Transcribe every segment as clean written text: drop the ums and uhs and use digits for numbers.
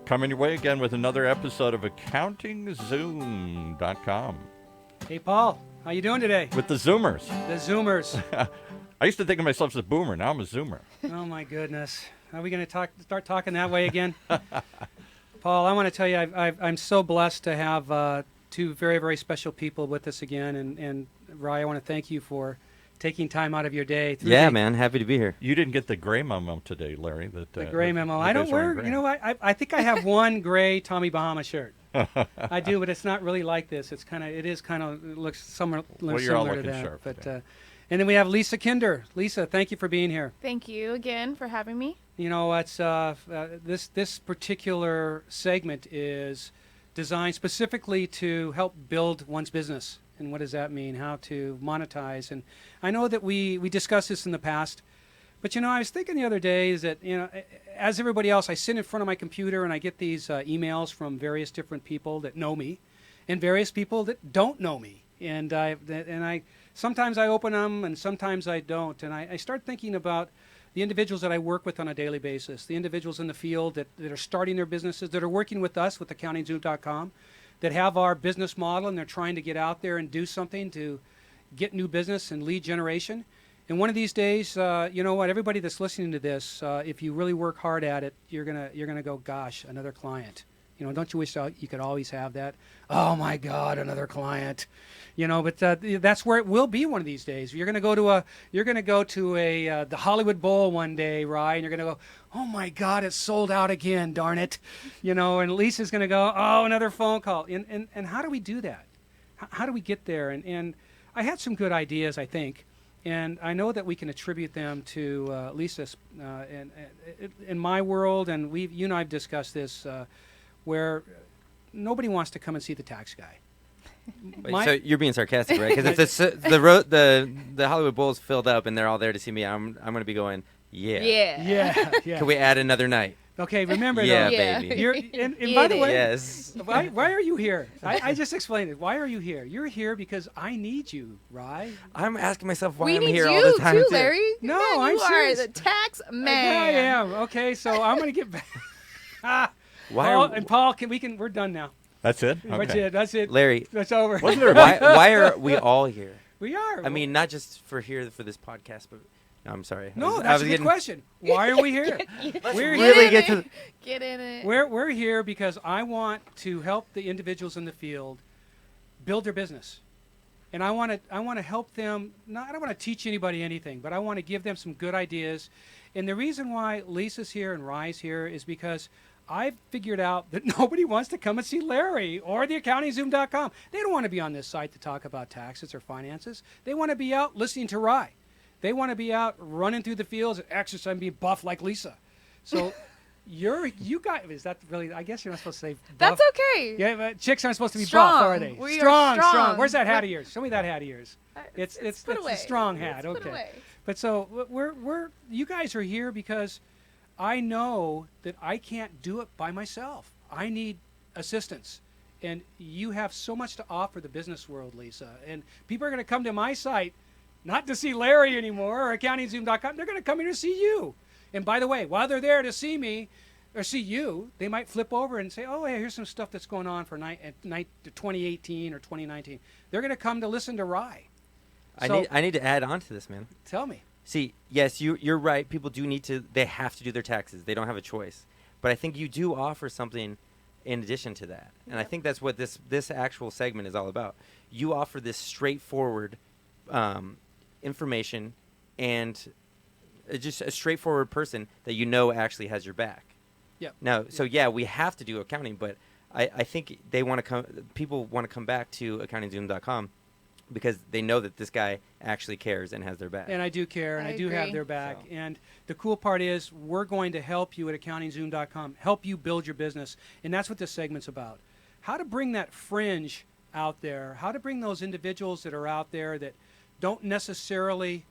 Coming your way again with another episode of AccountingZoom.com. Hey, Paul. How you doing today? With the Zoomers. The Zoomers. I used to think of myself as a boomer. Now I'm a Zoomer. Oh, my goodness. Are we going to start talking that way again? Paul, I want to tell you, I'm so blessed to have two very, very special people with us again. And Rye, I want to thank you for taking time out of your day. Yeah, man. Happy to be here. You didn't get the gray memo today, Larry. The gray memo. I don't wear, you know, I think I have one gray Tommy Bahama shirt. I do, but it's not really like this. It looks similar to that. Sharp but and then we have Lisa Kinder. Lisa, thank you for being here. Thank you again for having me. You know, it's this particular segment is designed specifically to help build one's business. And what does that mean? How to monetize. And I know that we discussed this in the past, but, you know, I was thinking the other day is that, you know, as everybody else, I sit in front of my computer and I get these emails from various different people that know me and various people that don't know me. And I sometimes I open them and sometimes I don't. And I start thinking about the individuals that I work with on a daily basis, the individuals in the field that are starting their businesses, that are working with us with AccountingZoom.com, that have our business model and they're trying to get out there and do something to get new business and lead generation. And one of these days, you know what, everybody that's listening to this, if you really work hard at it, you're gonna go, gosh, another client. You know, don't you wish you could always have that? Oh my God, another client. You know, but that's where it will be one of these days. You're gonna go to the Hollywood Bowl one day, Rye, and you're gonna go, oh my God, it's sold out again, darn it. You know, and Lisa's gonna go, oh, another phone call. And how do we do that? How do we get there? And I had some good ideas, I think. And I know that we can attribute them to Lisa's. In my world, and you and I have discussed this, where nobody wants to come and see the tax guy. So you're being sarcastic, right? Because if the Hollywood Bowl's filled up and they're all there to see me, I'm going to be going, Yeah. Can we add another night? Okay, remember Yeah, though. baby. And by the way, Yes. why are you here? I just explained it. Why are you here? You're here because I need you, Rye. I'm asking myself why We I'm need here you all the time too, Larry. No, Man, I'm you serious. are the tax man. I am. Okay, so I'm going to get back. Paul, we're done now. That's it? Okay. That's it. Larry, That's over. Wasn't there a why are we all here? We are. I mean, not just for this podcast, but no, I'm sorry. No, that's a good question. Why are we here? We're really here. Get in it. We're here because I want to help the individuals in the field build their business. And I want to help them. I don't want to teach anybody anything, but I want to give them some good ideas. And the reason why Lisa's here and Rye's here is because I've figured out that nobody wants to come and see Larry or the AccountingZoom.com. They don't want to be on this site to talk about taxes or finances. They want to be out listening to Rye. They want to be out running through the fields and exercising and be buff like Lisa. So you guys, is that really, I guess you're not supposed to say buff. That's okay. Yeah, but chicks aren't supposed to be Strong. buff, are they? We are strong. strong. Where's that hat of yours? Show me that hat of yours. It's put away. a strong hat. It's put Okay. away. But so you guys are here because I know that I can't do it by myself. I need assistance. And you have so much to offer the business world, Lisa. And people are going to come to my site not to see Larry anymore or AccountingZoom.com. They're going to come here to see you. And by the way, while they're there to see me or see you, they might flip over and say, oh, hey, here's some stuff that's going on for 2018 or 2019. They're going to come to listen to Rye. I need to add on to this, man. Tell me. See, yes, you're right. People they have to do their taxes. They don't have a choice. But I think you do offer something in addition to that. And I think that's what this actual segment is all about. You offer this straightforward information and just a straightforward person that you know actually has your back. Yeah. Now, so yeah, we have to do accounting, but I think people want to come back to AccountingZoom.com because they know that this guy actually cares and has their back. And I do care, and I do have agree. their back. So. And the cool part is we're going to help you at AccountingZoom.com, help you build your business. And that's what this segment's about. How to bring that fringe out there, how to bring those individuals that are out there that don't necessarily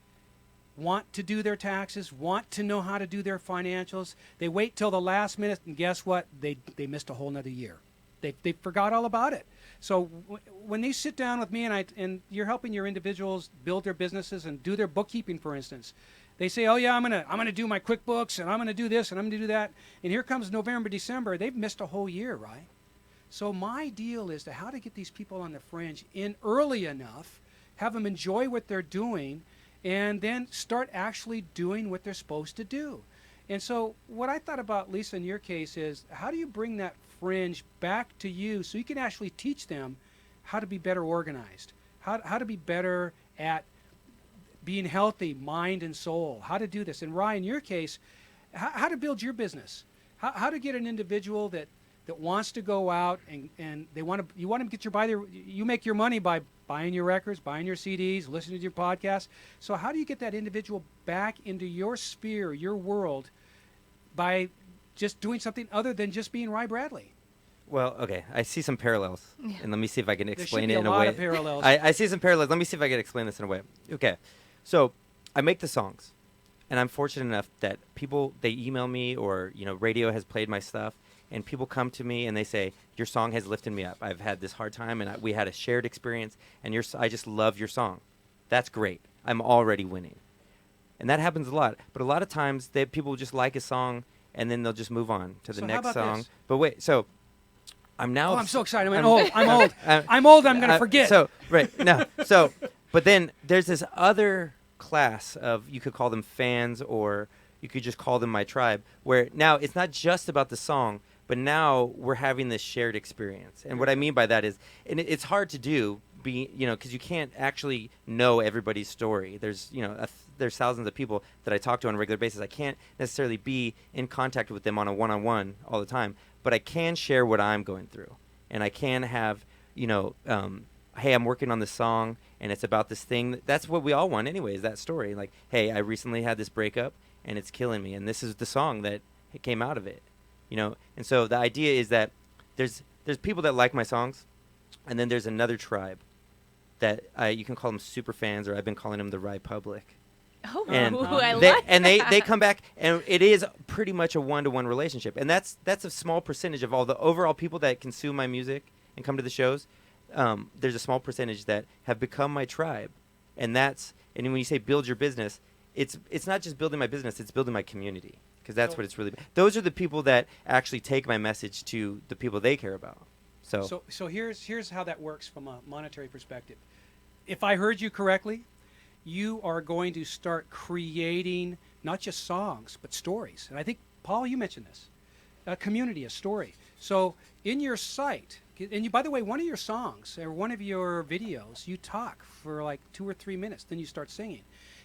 want to do their taxes, want to know how to do their financials. They wait till the last minute, and guess what? They missed a whole nother year. They forgot all about it. So when they sit down with me and you're helping your individuals build their businesses and do their bookkeeping, for instance, they say, oh yeah, I'm gonna do my QuickBooks and I'm gonna do this and I'm gonna do that. And here comes November, December. They've missed a whole year, right? So my deal is to how to get these people on the fringe in early enough, have them enjoy what they're doing, and then start actually doing what they're supposed to do. And so what I thought about, Lisa, in your case is, how do you bring that fringe back to you so you can actually teach them how to be better organized, how to be better at being healthy, mind and soul, how to do this. And Ryan, in your case, how to build your business, how to get an individual that wants to go out and you want them to get you make your money by buying your records, buying your CDs, listening to your podcasts. So how do you get that individual back into your sphere, your world, by just doing something other than just being Ry Bradley? Well, okay, I see some parallels, Yeah. and let me see if I can There should explain be it a in a lot way. of parallels. I see some parallels. Let me see if I can explain this in a way. Okay, so I make the songs, and I'm fortunate enough that people, they email me, or radio has played my stuff, and people come to me and they say, your song has lifted me up. I've had this hard time, and we had a shared experience, and I just love your song. That's great. I'm already winning. And that happens a lot. But a lot of times, people just like a song, and then they'll just move on to the So how next about song. this? But wait, so I'm now... Oh, I'm so excited. I'm I'm- old. I'm old. I'm- I'm old. I'm going to forget. So, right, no. So, but then there's this other class of, you could call them fans, or you could just call them my tribe, where now it's not just about the song, but now we're having this shared experience. And what I mean by that is, and it's hard to do, because you can't actually know everybody's story. There's, there's thousands of people that I talk to on a regular basis. I can't necessarily be in contact with them on a one-on-one all the time, but I can share what I'm going through. And I can have, hey, I'm working on this song, and it's about this thing. That's what we all want anyway, is that story. Like, hey, I recently had this breakup, and it's killing me, and this is the song that came out of it. And so the idea is that there's people that like my songs, and then there's another tribe that you can call them super fans, or I've been calling them the Ry Public. Oh, And I they, like and that. they come back, and it is pretty much a one-to-one relationship, and that's a small percentage of all the overall people that consume my music and come to the shows. There's a small percentage that have become my tribe, and when you say build your business, it's not just building my business, it's building my community. Because that's what it's really. Those are the people that actually take my message to the people they care about. So here's how that works from a monetary perspective. If I heard you correctly, you are going to start creating not just songs but stories. And I think, Paul, you mentioned this. A community, a story. So in your site, and by the way, one of your songs or one of your videos, you talk for like 2 or 3 minutes, then you start singing.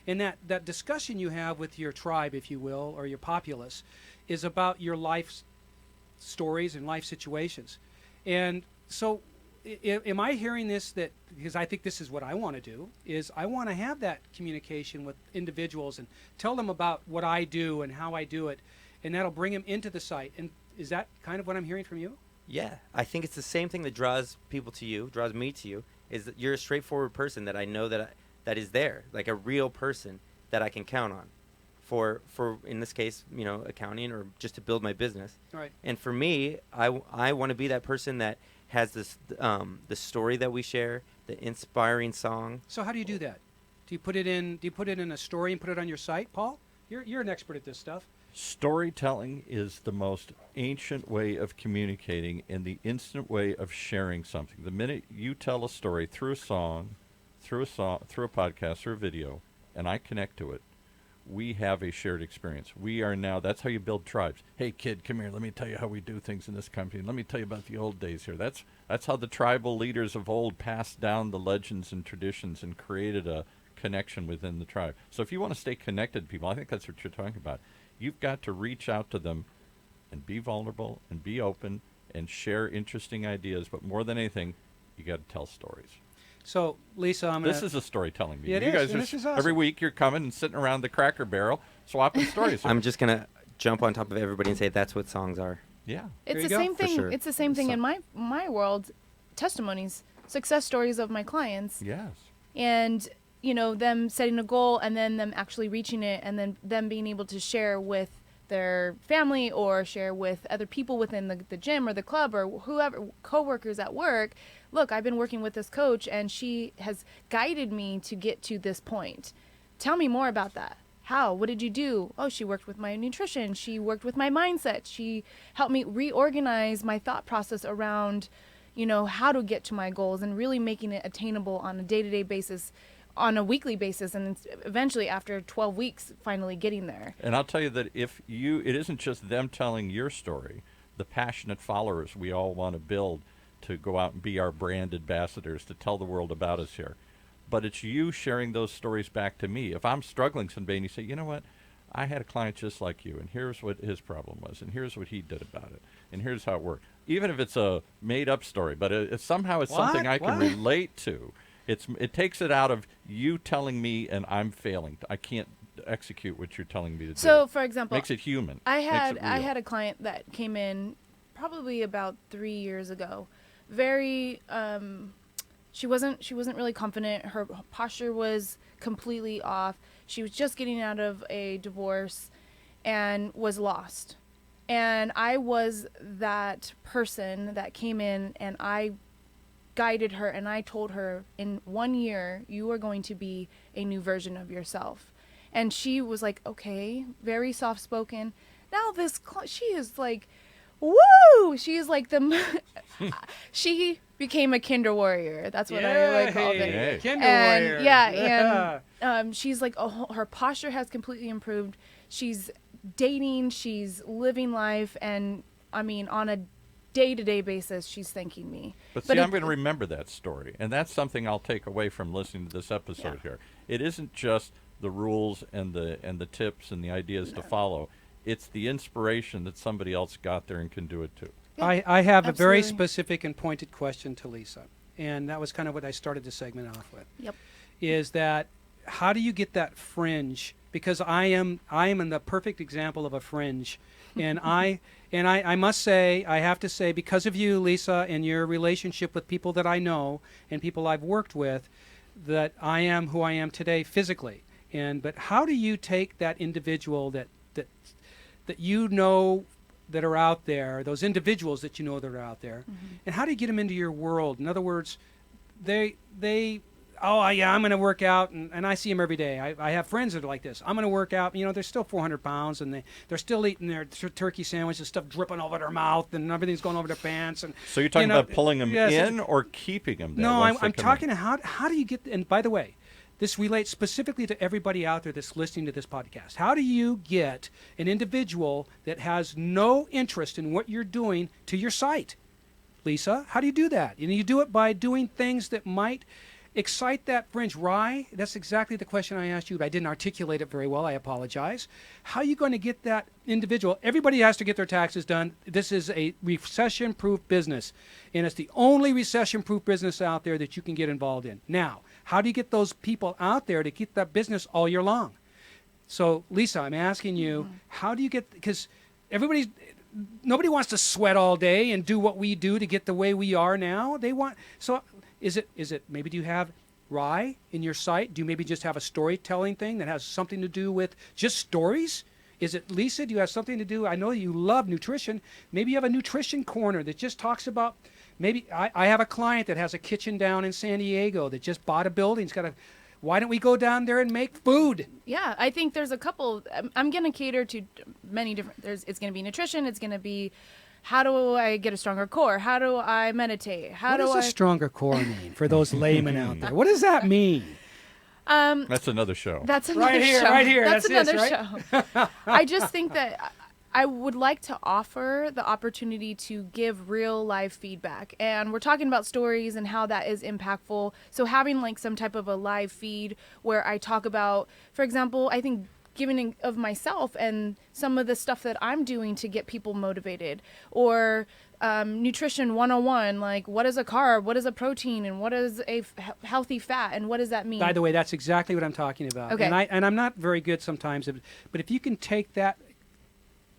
And that discussion you have with your tribe, if you will, or your populace, is about your life stories and life situations. And so am I hearing this, that because I think this is what I want to do, is I want to have that communication with individuals and tell them about what I do and how I do it, and that'll bring them into the site. And is that kind of what I'm hearing from you? Yeah, I think it's the same thing that draws people to you, draws me to you, is that you're a straightforward person that I know that is there, like a real person that I can count on for in this case, accounting, or just to build my business. Right. And for me, I want to be that person that has this the story that we share, the inspiring song. So how do you do that? Do you put it in a story and put it on your site, Paul? You're an expert at this stuff. Storytelling is the most ancient way of communicating and the instant way of sharing something. The minute you tell a story through a song, through a podcast, through a video, and I connect to it, we have a shared experience. We are now, that's how you build tribes. Hey, kid, come here. Let me tell you how we do things in this company. Let me tell you about the old days here. That's how the tribal leaders of old passed down the legends and traditions and created a connection within the tribe. So if you want to stay connected to people, I think that's what you're talking about. You've got to reach out to them and be vulnerable and be open and share interesting ideas. But more than anything, you got to tell stories. So, Lisa, This is a storytelling meeting. Yeah, it you is, guys and just, this is awesome. every week you're coming and sitting around the Cracker Barrel swapping stories. I'm just gonna jump on top of everybody and say that's what songs are. Yeah. There It's you the go. same For thing. sure. It's the same thing in my world. Testimonies, success stories of my clients, Yes. and them setting a goal and then them actually reaching it, and then them being able to share with their family or share with other people within the gym or the club or whoever, coworkers at work. Look, I've been working with this coach and she has guided me to get to this point. Tell me more about that. How? What did you do? Oh, she worked with my nutrition. She worked with my mindset. She helped me reorganize my thought process around, how to get to my goals and really making it attainable on a day-to-day basis, on a weekly basis, and eventually after 12 weeks, finally getting there. And I'll tell you that it isn't just them telling your story, the passionate followers we all want to build to go out and be our brand ambassadors, to tell the world about us here. But it's you sharing those stories back to me. If I'm struggling someday and you say, you know what, I had a client just like you, and here's what his problem was, and here's what he did about it, and here's how it worked. Even if it's a made-up story, but somehow it's something I can relate to. It takes it out of you telling me and I'm failing. I can't execute what you're telling me to do. So, for example, makes it human. I Makes it had real. a client that came in probably about 3 years ago. Very, she wasn't really confident. Her posture was completely off. She was just getting out of a divorce and was lost. And I was that person that came in and I guided her and I told her, in 1 year you are going to be a new version of yourself. And she was like, okay, very soft spoken. Now she is like, woo, she is like she became a kinder warrior. That's what I like called it. Hey. Kinder And warrior. yeah, and she's like, her posture has completely improved. She's dating, she's living life, and I mean, on a day-to-day basis, she's thanking me. But see, I'm going to remember that story, and that's something I'll take away from listening to this episode here. It isn't just the rules and the tips and the ideas to follow. It's the inspiration that somebody else got there and can do it too. I have a very Absolutely. specific and pointed question to Lisa, and that was kind of what I started the segment off with. Yep. Is that how do you get that fringe? Because I am in the perfect example of a fringe, and I must say, I have to say, because of you, Lisa, and your relationship with people that I know and people I've worked with, that I am who I am today physically. But how do you take that individual that you know that are out there, those individuals that you know that are out there, and how do you get them into your world? In other words, they I'm going to work out, and I see them every day. I have friends that are like this. I'm going to work out. They're still 400 pounds, and they're still eating their turkey sandwiches, stuff dripping over their mouth, and everything's going over their pants. And So you're talking about pulling them yes, in or keeping them there? No, once I'm they come talking in? how do you get? And by the way, this relates specifically to everybody out there that's listening to this podcast. How do you get an individual that has no interest in what you're doing to your site, Lisa? How do you do that? You do it by doing things that might excite that fringe. Rye, that's exactly the question I asked you, but I didn't articulate it very well. I apologize. How are you going to get that individual? Everybody has to get their taxes done. This is a recession-proof business, and it's the only recession-proof business out there that you can get involved in. Now, how do you get those people out there to keep that business all year long? So, Lisa, I'm asking you, how do you get, because nobody wants to sweat all day and do what we do to get the way we are now. Is it maybe do you have Rye in your site? Do you maybe just have a storytelling thing that has something to do with just stories? Is it, Lisa, do you have something to do? I know you love nutrition. Maybe you have a nutrition corner that just talks about, maybe I have a client that has a kitchen down in San Diego that just bought a building. Why don't we go down there and make food? Yeah, I think there's a couple. I'm going to cater to many different. It's going to be nutrition. It's going to be, how do I get a stronger core? How do I meditate? What does a stronger core mean for those laymen out there? What does that mean? That's another show. That's another Right here, show. right here. That's That's another this, show. I just think that I would like to offer the opportunity to give real live feedback. And we're talking about stories and how that is impactful. So having like some type of a live feed where I talk about, for example, I think giving of myself and some of the stuff that I'm doing to get people motivated, or nutrition 101, like what is a carb, what is a protein, and what is a healthy fat, and what does that mean? By the way, that's exactly what I'm talking about. Okay. And I'm not very good sometimes, but if you can take that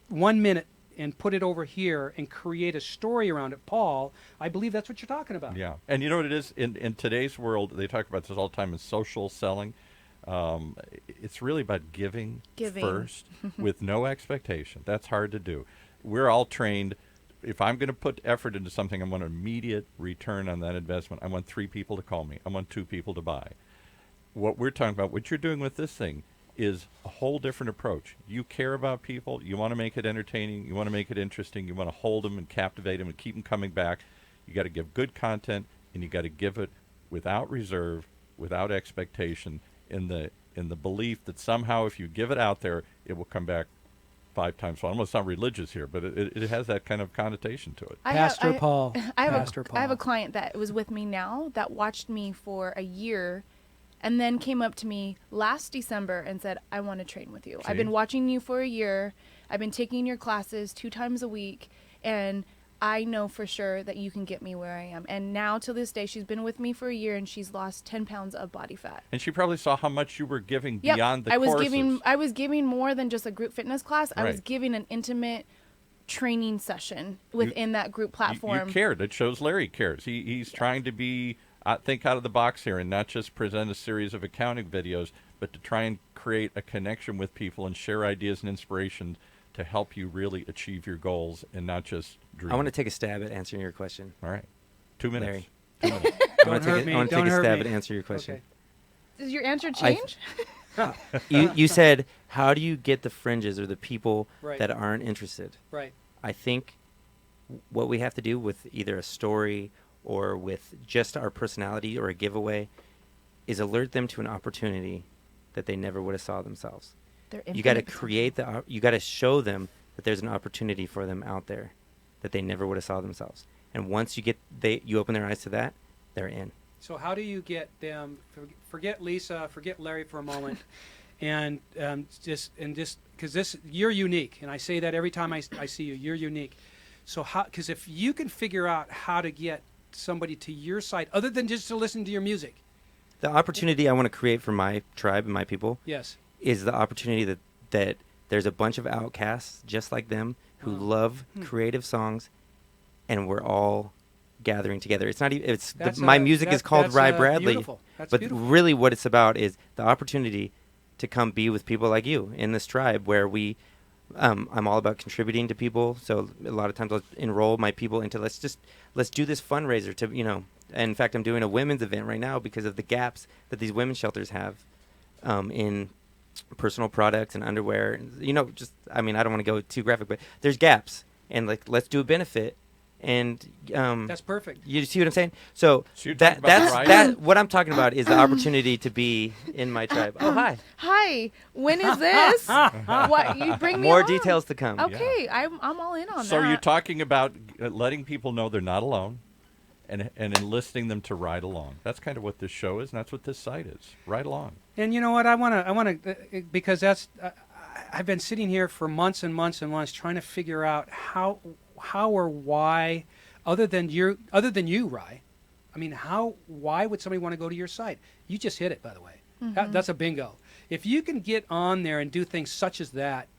1 minute and put it over here and create a story around it, Paul, I believe that's what you're talking about. Yeah. And you know what it is? In today's world, they talk about this all the time in social selling. It's really about giving, Giving. first with no expectation. That's hard to do. We're all trained. If I'm going to put effort into something, I want an immediate return on that investment. I want 3 people to call me. I want 2 people to buy. What we're talking about, what you're doing with this thing, is a whole different approach. You care about people. You want to make it entertaining. You want to make it interesting. You want to hold them and captivate them and keep them coming back. You got to give good content, and you got to give it without reserve, without expectation, in the belief that somehow if you give it out there, it will come back 5 times. Well, I'm going to sound religious here, but it has that kind of connotation to it. Pastor Paul. I have Pastor I have a Paul. client that was with me now that watched me for a year and then came up to me last December and said, I want to train with you. I've See? been watching you for a year. I've been taking your classes 2 times a week, and I know for sure that you can get me where I am. And now to this day, she's been with me for a year and she's lost 10 pounds of body fat. And she probably saw how much you were giving Yep. beyond the I was courses. giving more than just a group fitness class. I was Right. giving an intimate training session within that group platform. You cared. It shows Larry cares. He's trying to be think out of the box here and not just present a series of accounting videos, but to try and create a connection with people and share ideas and inspiration to help you really achieve your goals and not just dream. I want to take a stab at answering your question. All right. 2 minutes. Larry. 2 minutes. I want to hurt take, me. I want to Don't take a hurt stab me. at answer your question. Okay. Does your answer I- change? You said, how do you get the fringes or the people Right. that aren't interested? Right. I think what we have to do with either a story or with just our personality or a giveaway is alert them to an opportunity that they never would have saw themselves. Their You got to infinite potential. create you got to show them that there's an opportunity for them out there that they never would have saw themselves. And once you open their eyes to that, they're in. So how do you get them? Forget Lisa, forget Larry for a moment, and just because you're unique, and I say that every time I see you, you're unique. So how? Because if you can figure out how to get somebody to your site, other than just to listen to your music, The opportunity I want to create for my tribe and my people yes, is the opportunity that there's a bunch of outcasts just like them who Oh. love creative songs, and we're all gathering together. It's not even. That's My music is called that's, Rye Bradley, Beautiful. That's but beautiful. really what it's about is the opportunity to come be with people like you in this tribe where we. I'm all about contributing to people, so a lot of times I'll enroll my people into let's do this fundraiser to And in fact, I'm doing a women's event right now because of the gaps that these women's shelters have in personal products and underwear. And, I don't want to go too graphic, but there's gaps, and let's do a benefit. And That's perfect. you see what I'm saying? So So you're talking about Rye? that what I'm talking about is the opportunity to be in my tribe. Oh, hi. Hi, when is this? What, you bring me More on? details to come. Okay, I'm all in on So that. you're talking about letting people know they're not alone and enlisting them to ride along. That's kind of what this show is, and that's what this site is. Ride along. And you know what? I want to because that's I've been sitting here for months and months and months trying to figure out how or why, other than you, Rye. I mean, why would somebody want to go to your site? You just hit it, by the way. That's a bingo. If you can get on there and do things such as that,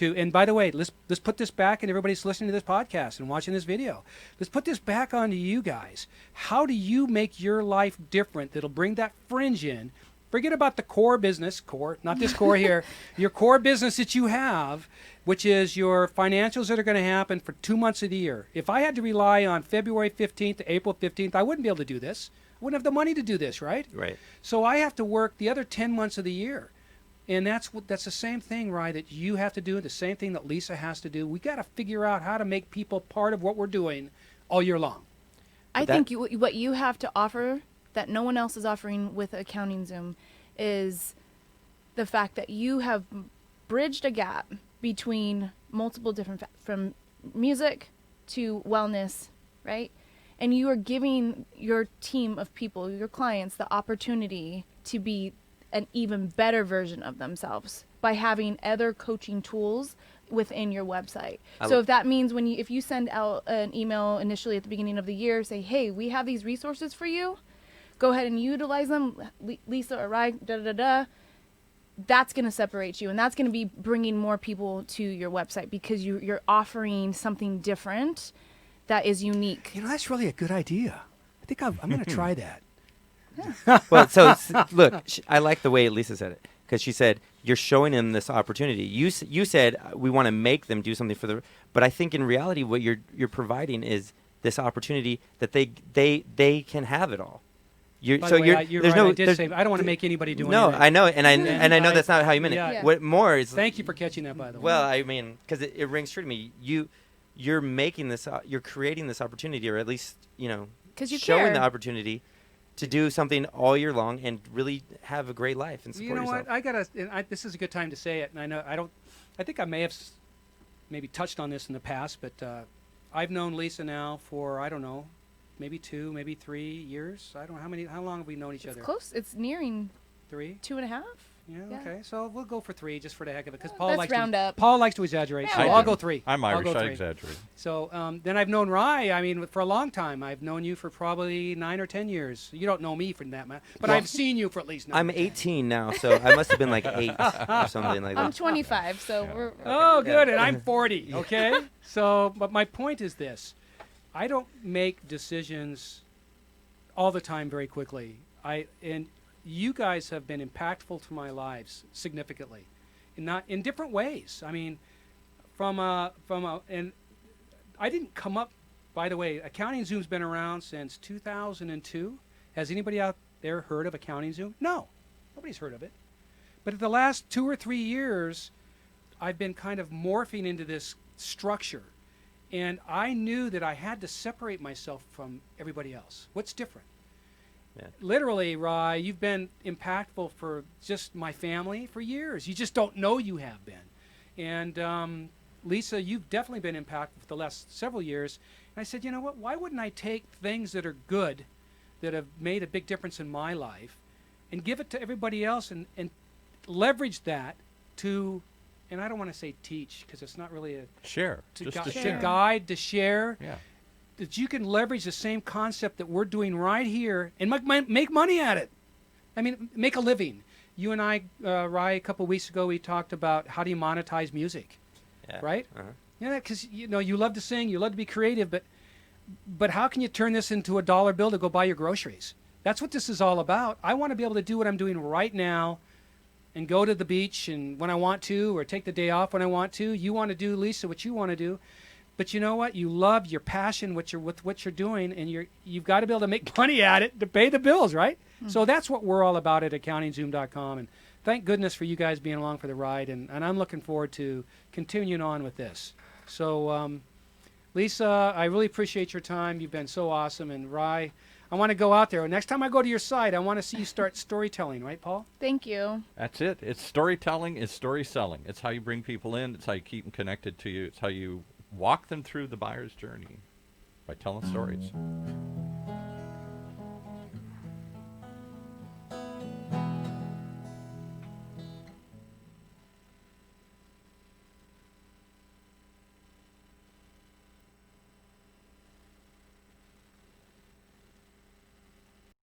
and by the way, let's put this back, and everybody's listening to this podcast and watching this video. Let's put this back onto you guys. How do you make your life different that'll bring that fringe in? Forget about the core business, not this core here, your core business that you have, which is your financials that are going to happen for 2 months of the year. If I had to rely on February 15th to April 15th, I wouldn't be able to do this. I wouldn't have the money to do this, right? Right. So I have to work the other 10 months of the year. And that's the same thing, Rye, that you have to do, the same thing that Lisa has to do. We got to figure out how to make people part of what we're doing all year long. I That- think what you have to offer that no one else is offering with Accounting Zoom is the fact that you have bridged a gap between multiple different from music to wellness, right? And you are giving your team of people, your clients, the opportunity to be an even better version of themselves by having other coaching tools within your website. So if that means if you send out an email initially at the beginning of the year, say, hey, we have these resources for you, go ahead and utilize them, Lisa or Rye, that's going to separate you, and that's going to be bringing more people to your website because you're offering something different that is unique. You know, that's really a good idea. I think I'm going to try that. Well, so look, I like the way Lisa said it because she said you're showing them this opportunity. You said we want to make them do something for the, but I think in reality what you're providing is this opportunity that they can have it all. By the way, you're there's right, no I did there's- say I don't want to make anybody do no, anything. I know, and I know I- that's not how you meant yeah. it. Yeah. What more is Thank you for catching that, by the way. well, I mean, because it rings true to me. You're making this, you're creating this opportunity, or at least 'Cause you showing care. the opportunity to do something all year long and really have a great life and support you know yourself. what? I gotta. This is a good time to say it, and I know I don't. I think I may have maybe touched on this in the past, but I've known Lisa now for I don't know, maybe 2, maybe 3 years. I don't know how many. How long have we known each It's other? close. It's nearing 3. 2.5. Yeah, Yeah. Okay. So we'll go for 3 just for the heck of it, because Well, Paul let's likes round to. up. Paul likes to exaggerate, Yeah, so we I'll do. go 3. I'm I'll Irish. go I 3. exaggerate. So then I've known Rye. I mean, for a long time. I've known you for probably 9 or 10 years. You don't know me for that matter, but Well, I've seen you for at least 9. I'm or 10. 18 now, so I must have been like 8 or something like I'm that. 25, so we're Oh, Okay. good, and I'm 40. Okay, so but my point is this: I don't make decisions all the time very quickly. And you guys have been impactful to my lives significantly, in different ways. I mean, and I didn't come up. By the way, Accounting Zoom's been around since 2002. Has anybody out there heard of Accounting Zoom? No, nobody's heard of it. But in the last 2 or 3 years, I've been kind of morphing into this structure. And I knew that I had to separate myself from everybody else. What's different? Yeah. Literally, Rye, you've been impactful for just my family for years. You just don't know you have been. And Lisa, you've definitely been impactful for the last several years. And I said, you know what? Why wouldn't I take things that are good, that have made a big difference in my life, and give it to everybody else and leverage that to, and I don't want to say teach because it's not really a Share. to, Just gui- to to share. guide, to share, Yeah. that you can leverage the same concept that we're doing right here and make money at it. I mean, make a living. You and I, Rye, a couple weeks ago, we talked about how do you monetize music, Yeah. right? Uh-huh. Yeah, because you love to sing, you love to be creative, but how can you turn this into a dollar bill to go buy your groceries? That's what this is all about. I want to be able to do what I'm doing right now and go to the beach and when I want to, or take the day off when I want to. You want to do, Lisa, what you want to do. But you know what? You love your passion with what you're doing, and you've got to be able to make money at it to pay the bills, right? So that's what we're all about at accountingzoom.com. And thank goodness for you guys being along for the ride, and I'm looking forward to continuing on with this. So, Lisa, I really appreciate your time. You've been so awesome. And Rye, I want to go out there. Next time I go to your site, I want to see you start storytelling, right, Paul? Thank you. That's it. It's storytelling. It's story selling. It's how you bring people in. It's how you keep them connected to you. It's how you walk them through the buyer's journey by telling stories.